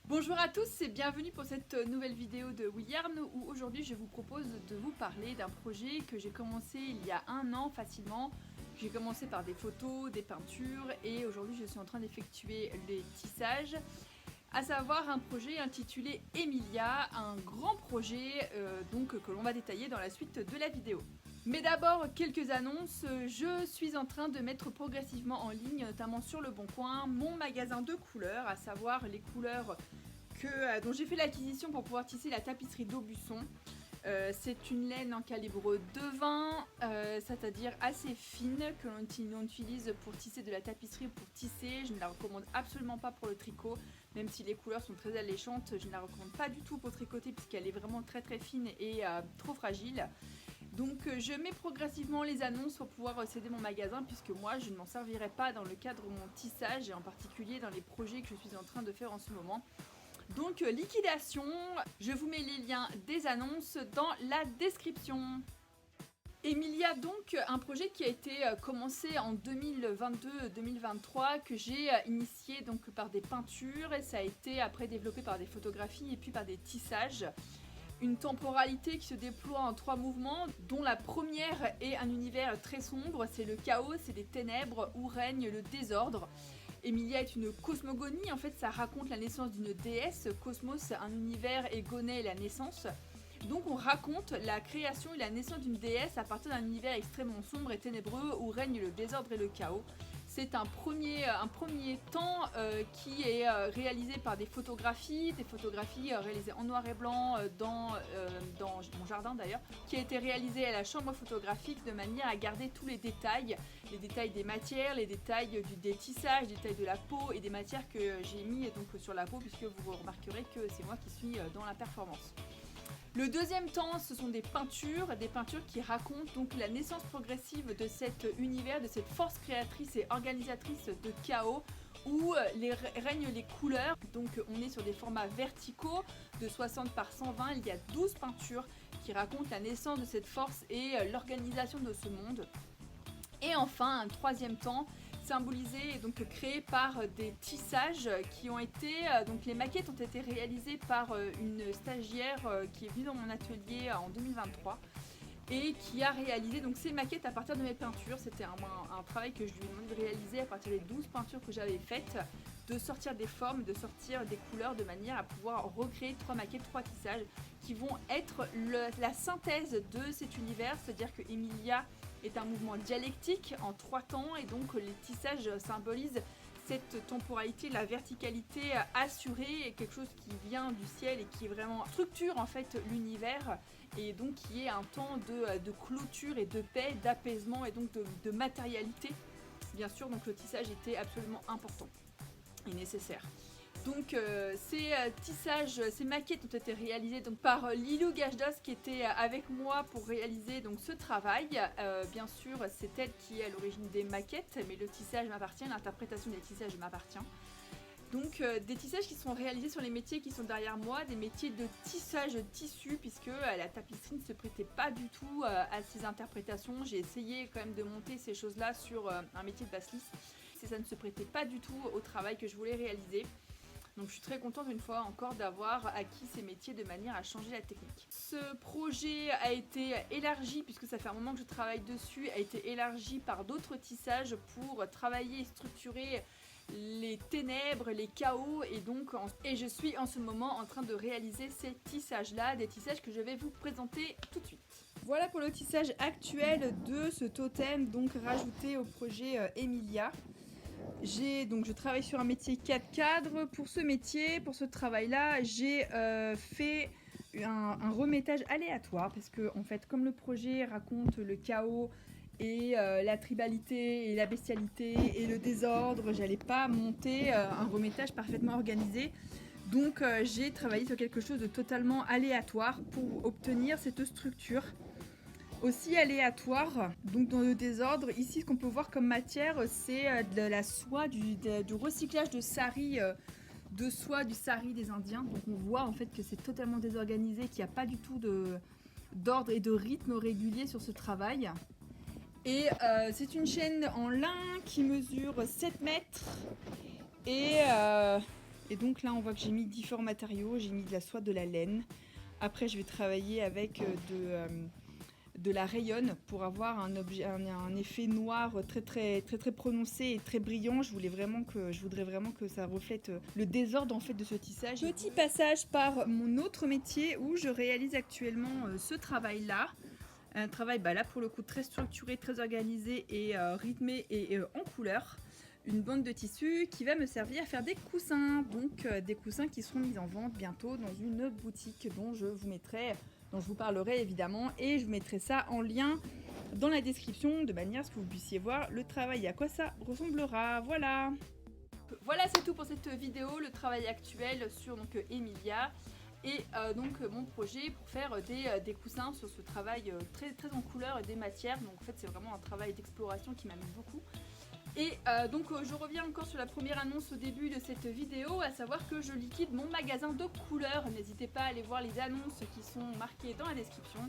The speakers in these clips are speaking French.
Bonjour à tous et bienvenue pour cette nouvelle vidéo de William où aujourd'hui je vous propose de vous parler d'un projet que j'ai commencé il y a un an facilement. J'ai commencé par des photos, des peintures et aujourd'hui je suis en train d'effectuer les tissages, à savoir un projet intitulé Emilia, un grand projet que l'on va détailler dans la suite de la vidéo. Mais d'abord, quelques annonces. Je suis en train de mettre progressivement en ligne, notamment sur Le Bon Coin, mon magasin de couleurs, à savoir les couleurs dont j'ai fait l'acquisition pour pouvoir tisser la tapisserie d'Aubusson. C'est une laine en calibre 2,20, c'est-à-dire assez fine, que l'on utilise pour tisser de la tapisserie ou pour tisser. Je ne la recommande absolument pas pour le tricot, même si les couleurs sont très alléchantes. Je ne la recommande pas du tout pour tricoter puisqu'elle est vraiment très très fine et trop fragile. Donc je mets progressivement les annonces pour pouvoir céder mon magasin puisque moi je ne m'en servirai pas dans le cadre de mon tissage et en particulier dans les projets que je suis en train de faire en ce moment. Donc liquidation, je vous mets les liens des annonces dans la description. Emilia, donc un projet qui a été commencé en 2022-2023 que j'ai initié donc par des peintures et ça a été après développé par des photographies et puis par des tissages. Une temporalité qui se déploie en 3 mouvements, dont la première est un univers très sombre, c'est le chaos, c'est les ténèbres où règne le désordre. Emilia est une cosmogonie, en fait ça raconte la naissance d'une déesse, Cosmos un univers et Goné la naissance. Donc on raconte la création et la naissance d'une déesse à partir d'un univers extrêmement sombre et ténébreux où règne le désordre et le chaos. C'est un premier temps qui est réalisé par des photographies réalisées en noir et blanc dans mon jardin d'ailleurs, qui a été réalisé à la chambre photographique de manière à garder tous les détails des matières, les détails des tissages, les détails de la peau et des matières que j'ai mis donc sur la peau puisque vous remarquerez que c'est moi qui suis dans la performance. Le deuxième temps, ce sont des peintures qui racontent donc la naissance progressive de cet univers, de cette force créatrice et organisatrice de chaos où règnent les couleurs. Donc on est sur des formats verticaux de 60 par 120, il y a 12 peintures qui racontent la naissance de cette force et l'organisation de ce monde. Et enfin, un troisième temps, symbolisé et donc créé par des tissages qui ont été, donc les maquettes ont été réalisées par une stagiaire qui est venue dans mon atelier en 2023 et qui a réalisé donc ces maquettes à partir de mes peintures. C'était un travail que je lui ai demandé de réaliser à partir des 12 peintures que j'avais faites, de sortir des formes, de sortir des couleurs de manière à pouvoir recréer 3 maquettes, 3 tissages qui vont être la synthèse de cet univers, c'est-à-dire que Emilia est un mouvement dialectique en 3 temps et donc les tissages symbolisent cette temporalité, la verticalité assurée et quelque chose qui vient du ciel et qui vraiment structure en fait l'univers et donc qui est un temps de clôture et de paix, d'apaisement et donc de matérialité. Bien sûr, donc le tissage était absolument important et nécessaire. Donc ces maquettes ont été réalisées donc, par Lilou Gajdos qui était avec moi pour réaliser donc, ce travail. Bien sûr, c'est elle qui est à l'origine des maquettes, mais le tissage m'appartient, l'interprétation des tissages m'appartient. Donc des tissages qui sont réalisés sur les métiers qui sont derrière moi, des métiers de tissage tissu, puisque la tapisserie ne se prêtait pas du tout à ces interprétations. J'ai essayé quand même de monter ces choses-là sur un métier de basse-lisse, et ça ne se prêtait pas du tout au travail que je voulais réaliser. Donc je suis très contente une fois encore d'avoir acquis ces métiers de manière à changer la technique. Ce projet a été élargi, puisque ça fait un moment que je travaille dessus, a été élargi par d'autres tissages pour travailler et structurer les ténèbres, les chaos et je suis en ce moment en train de réaliser ces tissages là, des tissages que je vais vous présenter tout de suite. Voilà pour le tissage actuel de ce totem donc rajouté au projet Emilia. Je travaille sur un métier 4 cadres. Pour ce métier, pour ce travail-là, j'ai fait un remettage aléatoire parce que, en fait, comme le projet raconte le chaos et la tribalité et la bestialité et le désordre, j'allais pas monter un remettage parfaitement organisé. Donc, j'ai travaillé sur quelque chose de totalement aléatoire pour obtenir cette structure. Aussi aléatoire, donc dans le désordre, ici ce qu'on peut voir comme matière c'est de la soie, du recyclage de sari, de soie du sari des Indiens. Donc on voit en fait que c'est totalement désorganisé, qu'il n'y a pas du tout d'ordre et de rythme régulier sur ce travail. Et c'est une chaîne en lin qui mesure 7 mètres et Et donc là on voit que j'ai mis différents matériaux, j'ai mis de la soie, de la laine. Après je vais travailler avec de la rayonne pour avoir un effet noir très prononcé et très brillant. Je voudrais vraiment que ça reflète le désordre en fait de ce tissage. Petit passage par mon autre métier où je réalise actuellement ce travail là. Un travail là pour le coup très structuré, très organisé et rythmé et en couleur. Une bande de tissu qui va me servir à faire des coussins, donc des coussins qui seront mis en vente bientôt dans une boutique dont je vous parlerai évidemment, et je vous mettrai ça en lien dans la description de manière à ce que vous puissiez voir le travail et à quoi ça ressemblera. Voilà, c'est tout pour cette vidéo, le travail actuel sur donc Emilia et donc mon projet pour faire des coussins sur ce travail très en couleur et des matières. Donc en fait c'est vraiment un travail d'exploration qui m'amuse beaucoup. Et donc je reviens encore sur la première annonce au début de cette vidéo, à savoir que je liquide mon magasin de couleurs. N'hésitez pas à aller voir les annonces qui sont marquées dans la description.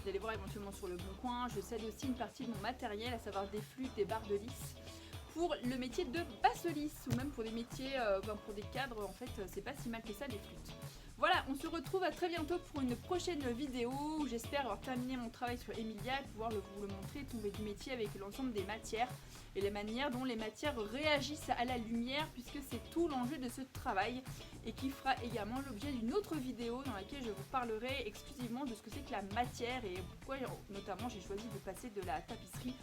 Vous allez voir éventuellement sur le Bon Coin. Je cède aussi une partie de mon matériel, à savoir des flûtes, des barres de lisse, pour le métier de basse-lisse, ou même pour des métiers, pour des cadres, en fait c'est pas si mal que ça les flûtes. Voilà, on se retrouve à très bientôt pour une prochaine vidéo où j'espère avoir terminé mon travail sur Emilia et pouvoir vous le montrer, tomber du métier avec l'ensemble des matières et la manière dont les matières réagissent à la lumière, puisque c'est tout l'enjeu de ce travail et qui fera également l'objet d'une autre vidéo dans laquelle je vous parlerai exclusivement de ce que c'est que la matière et pourquoi notamment j'ai choisi de passer de la tapisserie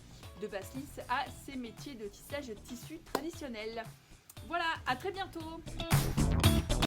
de basse-lisse à ces métiers de tissage de tissu traditionnels. Voilà, à très bientôt.